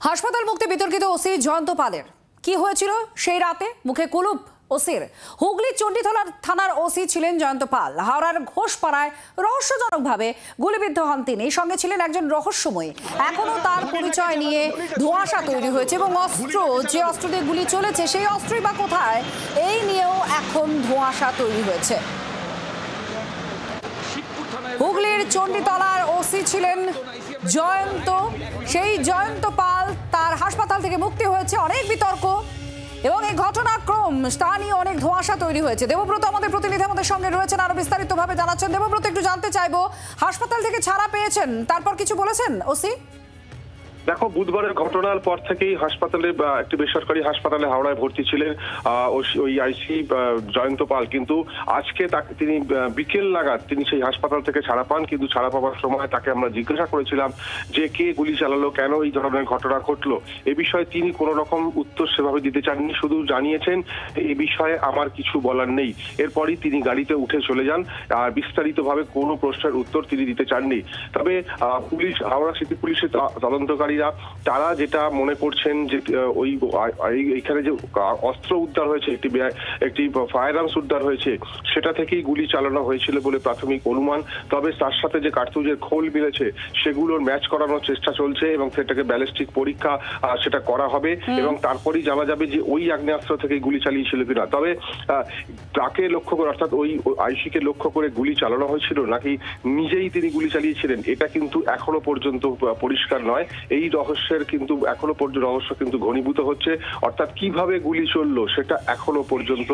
হাসপাতাল মুক্তি বিতর্কিত ওসি জয়ন্ত পালের কি হয়েছিল সেই রাতে? মুখে কুলুপ ওসির। হুগলির চণ্ডীতলা থানার ওসি ছিলেন জয়ন্ত পাল। হাওড়ার ঘোষপাড়ায় রহস্যজনকভাবে গুলিবিদ্ধ হন তিনি। সঙ্গে ছিলেন একজন রহস্যময়ী। এখনো তার পরিচয় নিয়ে ধোঁয়াশা তৈরি হয়েছে এবং অস্ত্র, যে অস্ত্র দিয়ে গুলি চলেছে সেই অস্ত্রই বা কোথায়, এই নিয়েও এখন ধোঁয়াশা তৈরি হয়েছে। হুগলির চণ্ডীতলার ওসি ছিলেন জয়ন্ত, সেই জয়ন্ত পাল, তার হাসপাতাল থেকে মুক্তি হয়েছে। অনেক বিতর্ক এবং এই ঘটনাক্রম তা নিয়ে অনেক ধোঁয়াশা তৈরি হয়েছে। দেবব্রত আমাদের প্রতিনিধি আমাদের সঙ্গে রয়েছেন, আরো বিস্তারিতভাবে জানাচ্ছেন। দেবব্রত, একটু জানতে চাইবো, হাসপাতাল থেকে ছাড়া পেয়েছেন, তারপর কিছু বলেছেন ওসি? দেখো, বুধবারের ঘটনার পর থেকেই হাসপাতালে একটি বেসরকারি হাসপাতালে হাওড়ায় ভর্তি ছিলেন ওই আইসি জয়ন্ত পাল। কিন্তু আজকে তাকে তিনি বিকেল নাগাদ তিনি সেই হাসপাতাল থেকে ছাড়া পান। কিন্তু ছাড়া পাওয়ার সময় তাকে আমরা জিজ্ঞাসা করেছিলাম যে কে গুলি চালালো, কেন এই ধরনের ঘটনা ঘটলো। এ বিষয়ে তিনি কোনো রকম উত্তর সেভাবে দিতে চাননি, শুধু জানিয়েছেন এই বিষয়ে আমার কিছু বলার নেই। এরপরই তিনি গাড়িতে উঠে চলে যান। আর বিস্তারিতভাবে কোনো প্রশ্নের উত্তর তিনি দিতে চাননি। তবে পুলিশ, হাওড়া সিটি পুলিশের তদন্তকারী তারা যেটা মনে করছেন যে ওই এইখানে যে অস্ত্র উদ্ধার হয়েছে, একটি ফায়ার আর্মস উদ্ধার হয়েছে, সেটা থেকেই গুলি চালানো হয়েছিল বলে প্রাথমিক অনুমান। তবে তার সাথে যে কার্তুজের খোল মিলেছে সেগুলোর ম্যাচ করানোর চেষ্টা চলছে এবং সেটাকে ব্যালিস্টিক পরীক্ষা সেটা করা হবে এবং তারপরেই জানা যাবে যে ওই আগ্নেয়াস্ত্র থেকে গুলি চালিয়েছিল কিনা। তবে তাকে লক্ষ্য করে, অর্থাৎ ওই আইসিকে লক্ষ্য করে গুলি চালানো হয়েছিল নাকি নিজেই তিনি গুলি চালিয়েছিলেন, এটা কিন্তু এখনো পর্যন্ত পরিষ্কার নয়। এই রহস্যের কিন্তু এখনো পর্যন্ত রহস্য কিন্তু ঘনীভূত হচ্ছে। অর্থাৎ কিভাবে গুলি চললো সেটা এখনো পর্যন্ত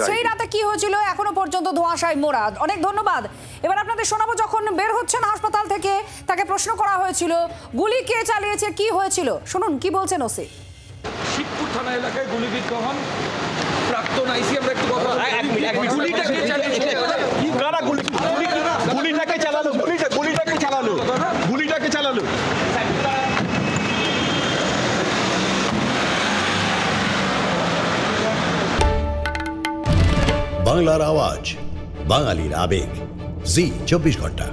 সেই রাতে কি হয়েছিল এখনো পর্যন্ত ধোঁয়াশায় মোড়া। অনেক ধন্যবাদ। এবার আপনাদের শোনাবো, যখন বের হচ্ছেন হাসপাতাল থেকে তাকে প্রশ্ন করা হয়েছিল গুলি কে চালিয়েছে, কি হয়েছিল, শুনুন কি বলছেন ওসি। শিবপুর থানা এলাকায় গুলিবিদ্ধ হন প্রাক্তন আইসি। আমরা একটু কথা গুলিটাকে চালিয়েছে, কারা গুলিটাকে চালালো, গুলিটাকে চালালো। বাংলার আওয়াজ, বাঙালির আবেগ, জি 24 ঘন্টা।